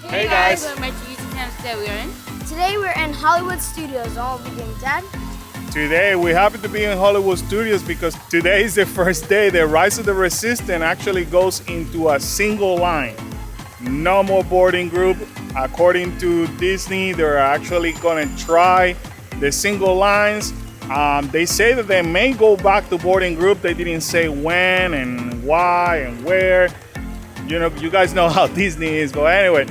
Hey guys. Welcome back to YouTube channel. Today we're in. Today we're in Hollywood Studios. All of you Dad. Today we happen to be in Hollywood Studios because today is the first day the Rise of the Resistance actually goes into a single line. No more boarding group. According to Disney, they're actually gonna try the single lines. They say that they may go back to boarding group. They didn't say when and why and where. You know, you guys know how Disney is. But anyway,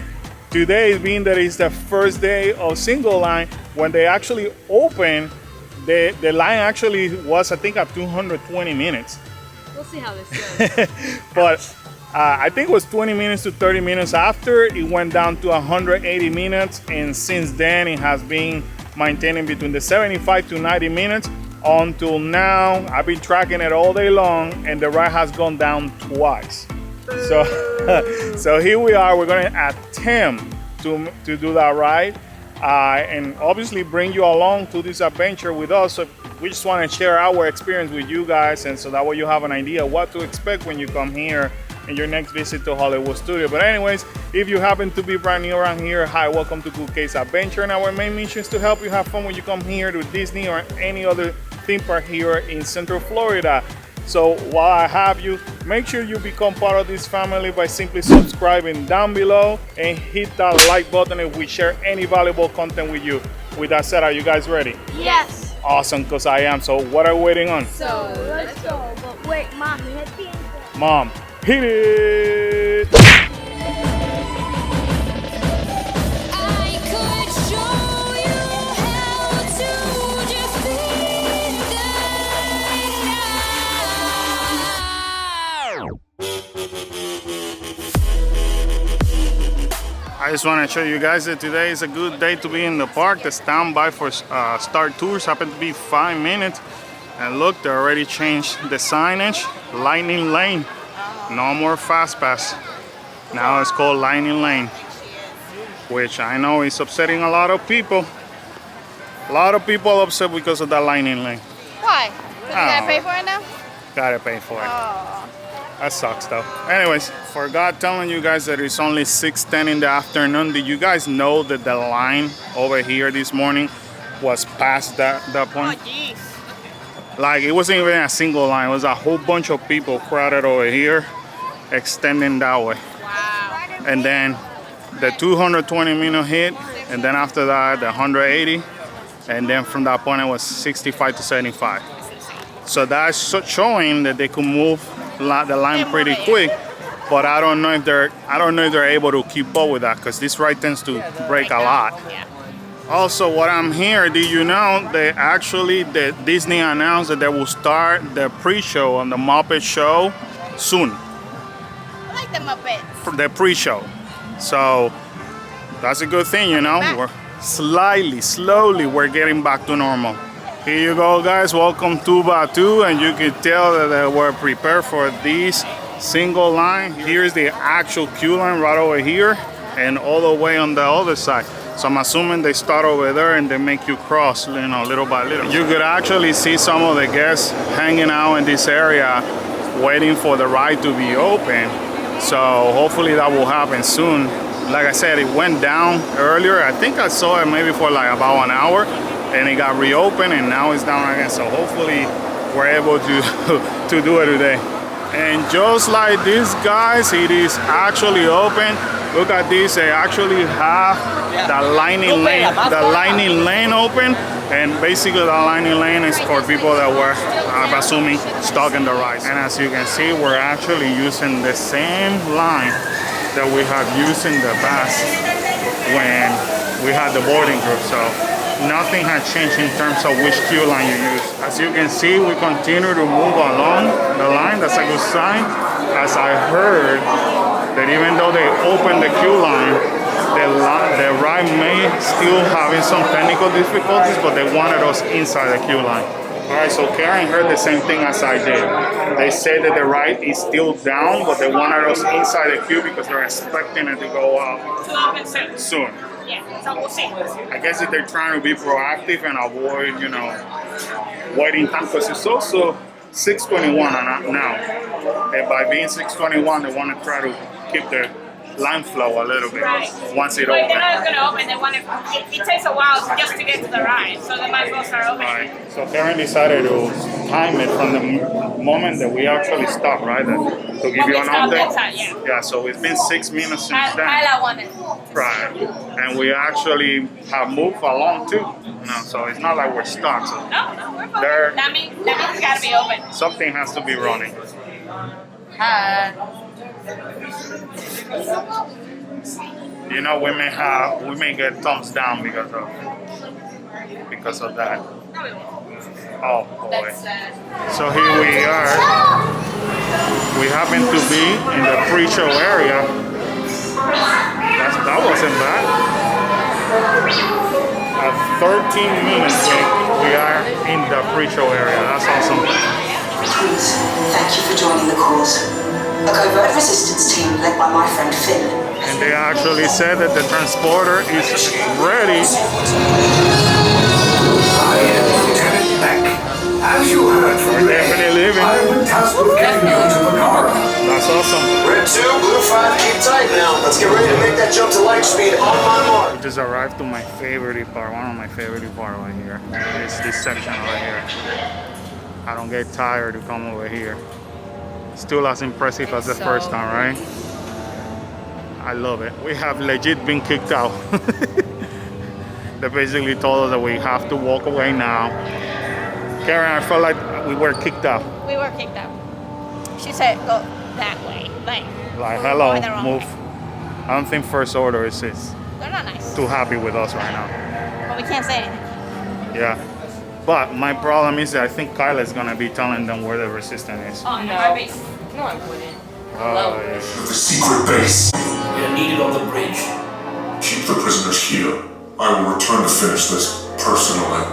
today being that it's the first day of single line, when they actually open, the line actually was, I think, at 220 minutes. We'll see how this goes. But I think it was 20 minutes to 30 minutes after it went down to 180 minutes, and since then it has been maintaining between the 75 to 90 minutes until now. I've been tracking it all day long, and the ride has gone down twice. So here we are. We're going to attempt to do that ride, and obviously bring you along to this adventure with us. So we just want to share our experience with you guys, and so that way you have an idea what to expect when you come here in your next visit to Hollywood Studio. But anyways, if you happen to be brand new around here, hi, welcome to Kool Adventure, and our main mission is to help you have fun when you come here to Disney or any other theme park here in Central Florida. So while I have you, make sure you become part of this family by simply subscribing down below and hit that like button if we share any valuable content with you. With that said, are you guys ready? Yes. Awesome, because I am. So what are we waiting on? So let's go. But wait, Mom, hit the intro. Mom, hit it! I could show you how to defeat I just want to show you guys that today is a good day to be in the park. The standby for Star Tours happened to be 5 minutes. And look, they already changed the signage. Lightning Lane. No more Fast Pass. Now it's called Lightning Lane, which I know is upsetting a lot of people. A lot of people upset because of that Lightning Lane. Why? Because you gotta pay for it now? Gotta pay for it. Oh. That sucks though. Anyways, forgot telling you guys that it's only 6:10 in the afternoon. Did you guys know that the line over here this morning was past that point? Oh, jeez. Like, it wasn't even a single line. It was a whole bunch of people crowded over here, extending that way. Wow. And then the 220 minute hit, and then after that, the 180. And then from that point, it was 65 to 75. So that's showing that they could move the line pretty quick, but I don't know if they're able to keep up with that, because this ride tends to break a lot. Yeah. Also, what I'm hearing, did you know that Disney announced that they will start the pre-show on the Muppet Show soon? I like the Muppets. For the pre-show. So that's a good thing, you know. We're slowly we're getting back to normal. Here you go, guys. Welcome to Batu, and you can tell that they were prepared for this single line. Here's the actual queue line right over here, and all the way on the other side. So I'm assuming they start over there and they make you cross, you know, little by little. You could actually see some of the guests hanging out in this area, waiting for the ride to be open. So hopefully that will happen soon. Like I said, it went down earlier. I think I saw it maybe for like about an hour, and it got reopened, and now it's down again. So hopefully we're able to do it today. And just like this, guys, it is actually open. Look at this. They actually have the lightning lane open, and basically the lightning lane is for people that were, I'm assuming, stuck in the ride. And as you can see, we're actually using the same line that we have used in the past when we had the boarding group. So nothing has changed in terms of which queue line you use. As you can see, we continue to move along the line. That's a good sign. As I heard that even though they opened the queue line, the ride may still having some technical difficulties, but they wanted us inside the queue line. All right, so Karen heard the same thing as I did. They said that the ride is still down, but they wanted us inside the queue because they're expecting it to go up soon. Yeah, so we'll see. I guess that they're trying to be proactive and avoid, you know, waiting time, because it's also 6:21 now. And by being 6:21, they want to try to keep the line flow a little bit Right. once it But if they're opens. not gonna open, they want it takes a while just to get to the ride, so they might as well start opening. Right. So Karen decided to time it from the moment that we actually stopped, right? To give When you we an stopped update. that time, yeah. Yeah, so it's been 6 minutes since then. Kyla wanted. Right. And we actually have moved along too. So it's not like we're stuck. So No, we're fine. There- That means it's gotta be open. something has to be running. Hi. You know, we may get thumbs down because of that. Oh boy. That's sad. So here we are. We happen to be in the pre-show area. That wasn't bad. At 13 minutes, we are in the pre-show area. That's awesome. Please, thank you for joining the cause. A covert resistance team led by my friend Finn. And they actually said that the transporter is ready. I am Lieutenant Beck. As you heard from We're definitely leaving. I've been tasked with getting you to Makara. That's awesome. Red 2, Blue 5, keep tight now. Let's get ready to make that jump to light speed on my mark. We just arrived to my favorite part, one of my favorite part right here. It's this section right here. I don't get tired to come over here. Still as impressive as the first time, right? I love it. We have legit been kicked out. They basically told us that we have to walk away now. Karen, I felt like we were kicked out. We were kicked out. She said go that way. Like Hello, going the wrong move. way. I don't think First Order is They're not nice. too happy with us right now. But we can't say anything. Yeah. But my problem is that I think Kyla is gonna be telling them where the resistance is. Oh, no. No, I wouldn't. Oh, yeah. The secret base. We are needed on the bridge. Keep the prisoners here. I will return to finish this personally.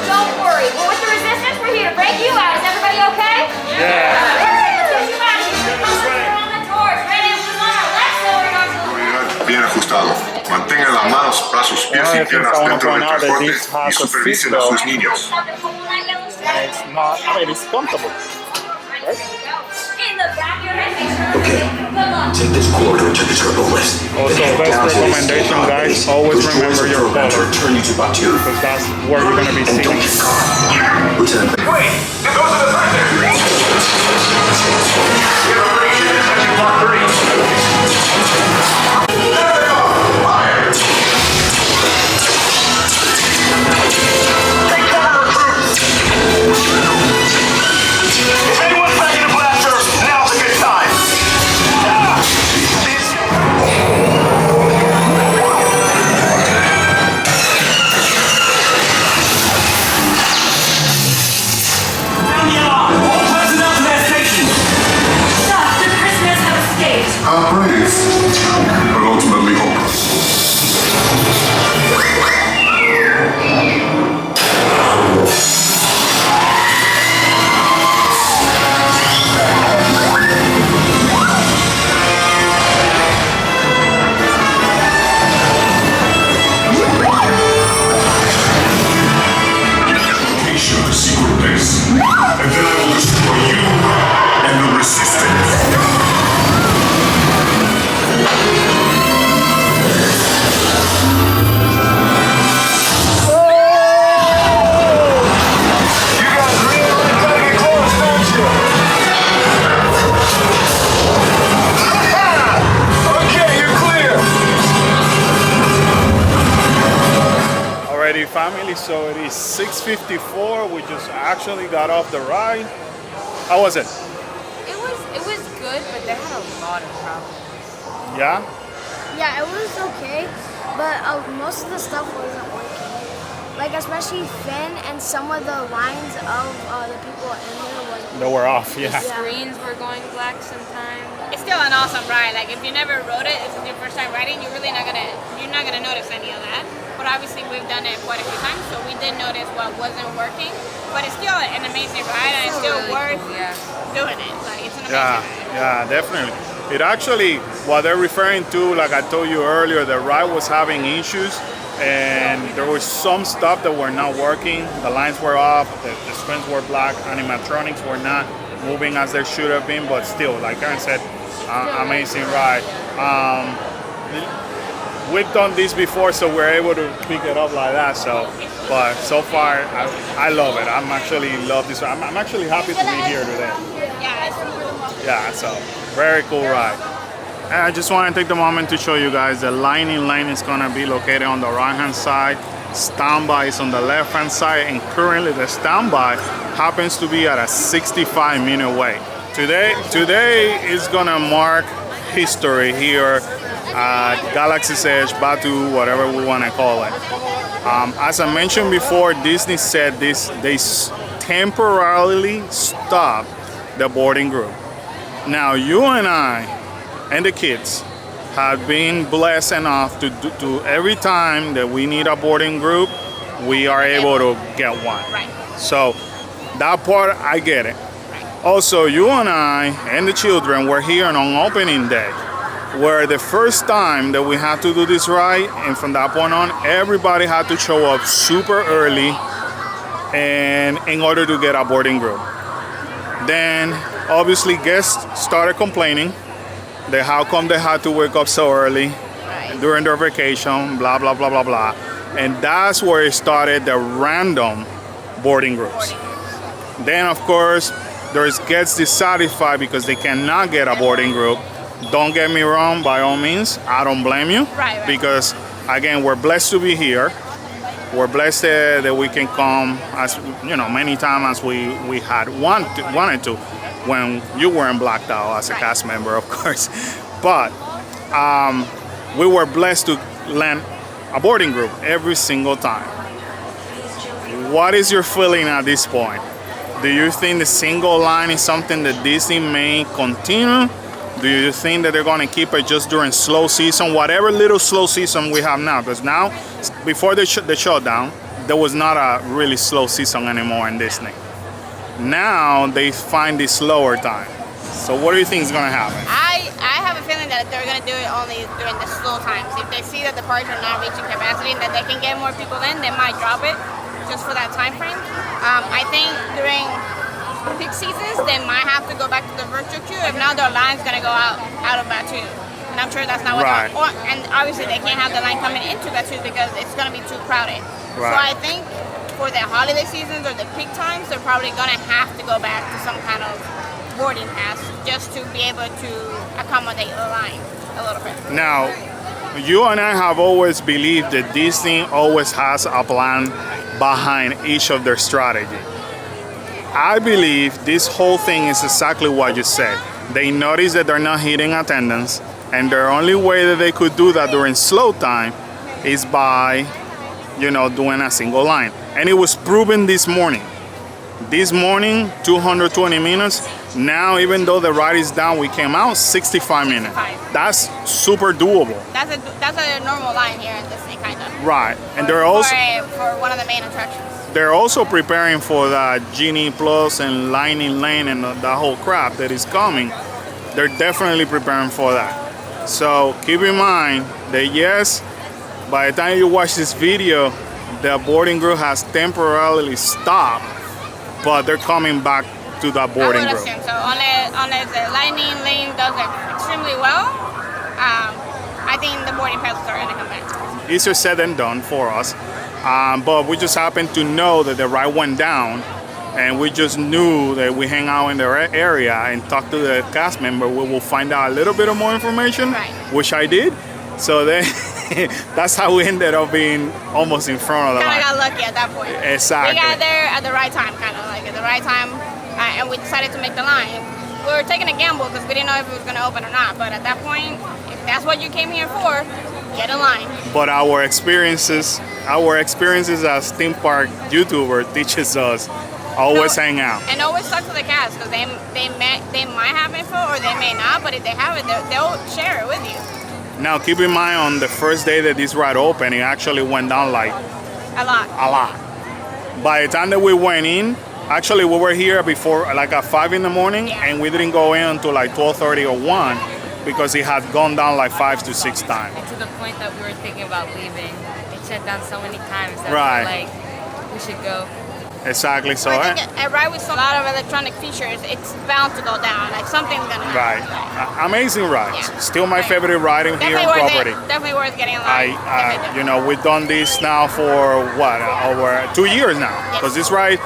Don't worry. We're with the resistance. We're here to break you out. Is everybody okay? Yeah. Let's get you out of here. We're on the doors. Ready to move on our left, so we're going to... Seguridad bien ajustado. Mantengan las manos, brazos, pies y piernas dentro del transporte y supervisen a sus niños. It's not, I mean, it's comfortable. In the back of your head, make sure good luck. Take this corridor to the turbo lift. Also, best recommendation, guys, always remember your color. Turn you to Batu. Because that's where you're gonna be And don't sitting. get caught. Lieutenant Beck. Wait, it goes to the prison. Give a break to Detective Mark 3. There they go. Fire. Take cover, recruits. If anyone's back in the blaster, now's a good time. Sound the alarm! All personnel to their stations! Stop. The prisoners have escaped. How brave, but ultimately hopeless. Location of the secret base, and then I will destroy you and the resistance. You guys really gotta get close, don't you? Okay, you're clear. Alrighty, family, so it is 6:54. We just actually got off the ride. How was it? It was good, but they had a lot of problems. Yeah? Yeah, it was okay, but most of the stuff wasn't working. Like especially Finn and some of the lines of the people in there wasn't. They were off, yeah. Screens were going black sometimes. It's still an awesome ride. Like if you never rode it, this is your first time riding, you're not gonna notice any of that. But obviously we've done it quite a few times, so we did notice what wasn't working. But it's still an amazing ride, and it's still Really worth cool, yeah. doing it. Like it's an amazing ride. Yeah, definitely. It actually what they're referring to, like I told you earlier, the ride was having issues, and there was some stuff that were not working. The lines were off, the screens were black, animatronics were not moving as they should have been, but still, like Karen said, amazing ride. We've done this before, so we're able to pick it up like that. So, but so far, I love it. I'm actually love this. I'm actually happy to be here today. Yeah, so very cool ride. And I just want to take the moment to show you guys the lightning lane is gonna be located on the right-hand side. Standby is on the left-hand side, and currently the standby happens to be at a 65-minute wait. Today is gonna mark history here at Galaxy's Edge, Batu, whatever we want to call it. As I mentioned before, Disney said they temporarily stopped the boarding group. Now you and I and the kids have been blessed enough to every time that we need a boarding group, we are able to get one. Right. So that part, I get it. Also, you and I and the children were here on opening day, where the first time that we had to do this ride, and from that point on, everybody had to show up super early and in order to get a boarding group. Then, obviously, guests started complaining that how come they had to wake up so early during their vacation, blah, blah, blah, blah, blah. And that's where it started, the random boarding groups. Then, of course, there's guests dissatisfied because they cannot get a boarding group. Don't get me wrong, by all means, I don't blame you. Right. Because, again, we're blessed to be here. We're blessed that we can come, as you know, many times as we had wanted to when you weren't blacked out as a cast member, of course. But we were blessed to land a boarding group every single time. What is your feeling at this point? Do you think the single line is something that Disney may continue? Do you think that they're going to keep it just during slow season, whatever little slow season we have now? Because now, before the shutdown, there was not a really slow season anymore in Disney. Now they find the slower time. So what do you think is going to happen? I have a feeling that they're going to do it only during the slow times. If they see that the parks are not reaching capacity and that they can get more people in, they might drop it just for that time frame. I think during peak seasons, they might have to go back to the virtual queue. If not, their line's going to go out of Batu. And I'm sure that's not what Right. and obviously they can't have the line coming into Batu because it's going to be too crowded. Right. So I think for the holiday seasons or the peak times, they're probably going to have to go back to some kind of boarding pass just to be able to accommodate the line a little bit. Now, you and I have always believed that Disney always has a plan behind each of their strategy. I believe this whole thing is exactly what you said. They noticed that they're not hitting attendance, and the only way that they could do that during slow time is by, doing a single line. And it was proven this morning. This morning, 220 minutes. Now, even though the ride is down, we came out 65 minutes. That's super doable. That's a normal line here in Disney, kind of. Right, and they're also for one of the main attractions. they're also preparing for the Genie Plus and Lightning Lane and the whole crap that is coming. They're definitely preparing for that. So keep in mind that yes, by the time you watch this video, the boarding group has temporarily stopped, but they're coming back to the boarding I would group. assume so. Unless the Lightning Lane does it extremely well, I think the boarding passes are going to come back. Easier said than done for us. But we just happened to know that the ride went down, and we just knew that we hang out in the area and talk to the cast member. We will find out a little bit of more information, Right. which I did. So then that's how we ended up being almost in front of the Kind of line. got lucky at that point. Exactly. We got there at the right time, kind of like at the right time, and we decided to make the line. We were taking a gamble because we didn't know if it was going to open or not. But at that point, if that's what you came here for, get a line. But our experiences as theme park YouTuber teaches us always hang out. And always talk to the cast because they might have info or they may not. But if they have it, they'll share it with you. Now keep in mind, on the first day that this ride opened, it actually went down like A lot. a lot. By the time that we went in, actually we were here before like at 5 in the morning, Yeah. and we didn't go in until like 12:30 or 1. because it had gone down like 5 to 6 times. And to the point that we were thinking about leaving. It shut down so many times that Right. we were like, we should go. Exactly. So, I think a ride with a lot of electronic features, it's bound to go down. Like something's gonna right. happen. Amazing rides. Yeah. Still my Right. favorite ride in here Definitely on worth property. it. Definitely worth getting along. You know, we've done this now for what, over 2 years now. Because this ride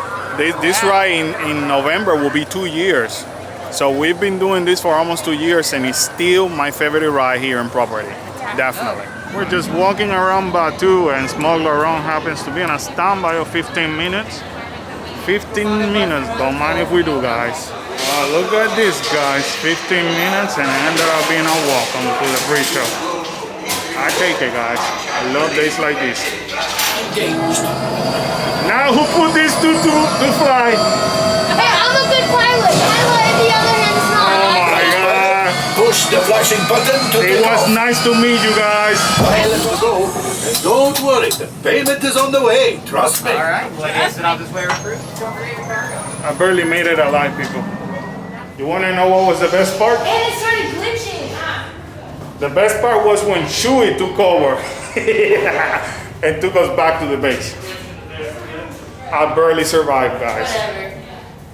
in November will be 2 years. So we've been doing this for almost 2 years, and it's still my favorite ride here in property. Definitely. We're just walking around Batu, and Smuggler Run happens to be on a standby of 15 minutes. 15 minutes, don't mind if we do, guys. Look at this, guys. 15 minutes, and it ended up being a walk on to the pre-show. I take it, guys. I love days like this. Now who put these two to fly? Hey, I'm a good pilot. Pilot, on the other hand, is not. Oh my God. Push the flashing button to It take was off. nice to meet you guys. Pilot will go. And don't worry, the payment is on the way. Trust me. Alright, well, I guess it out this way, recruit. I barely made it alive, people. You want to know what was the best part? And it started glitching. The best part was when Chewie took over and took us back to the base. I barely survived, guys.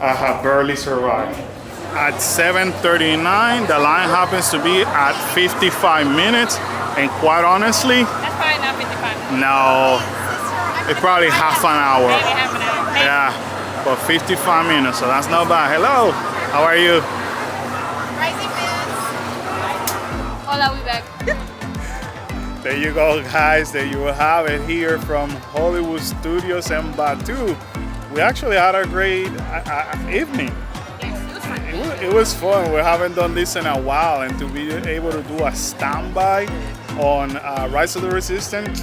I have barely survived. At 7:39, the line happens to be at 55 minutes, and quite honestly, That's probably not 55. no, it's probably half an hour. Maybe half an hour. Maybe. Yeah, but 55 minutes, so that's not bad. Hello, how are you? Rising fans. Hola, we back. There you go, guys. There you have it here from Hollywood Studios in Batu. We actually had a great evening. It was fun. We haven't done this in a while, and to be able to do a standby on Rise of the Resistance,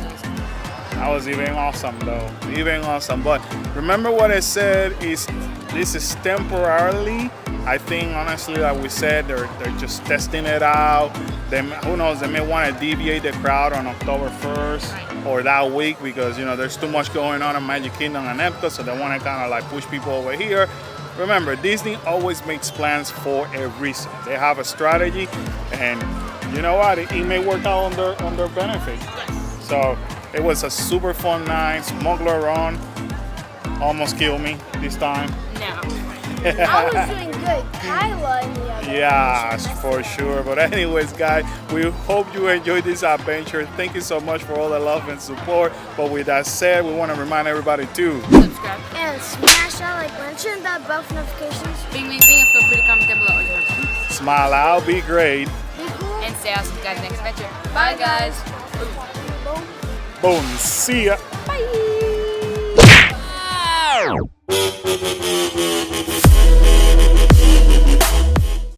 that was even awesome, though. Even awesome. But remember what I said is this is temporarily. I think honestly, like we said, they're just testing it out. Who knows? They may want to deviate the crowd on October 1st or that week because there's too much going on in Magic Kingdom and Epcot, so they want to kind of like push people over here. Remember, Disney always makes plans for a reason. They have a strategy, and you know what? It may work out on their benefit. So it was a super fun night. Smuggler Run almost killed me this time. No. I was doing good. Kyla and the other. Yes, for sure. But anyways, guys, we hope you enjoyed this adventure. Thank you so much for all the love and support. But with that said, we want to remind everybody to Subscribe. And smash that like button, turn that bell for notifications. Bing, bing, bing, and feel free to comment down below. smile out, be great. Be cool. And stay awesome, guys. Next adventure. Bye, guys. Boom. Boom. See ya. Bye.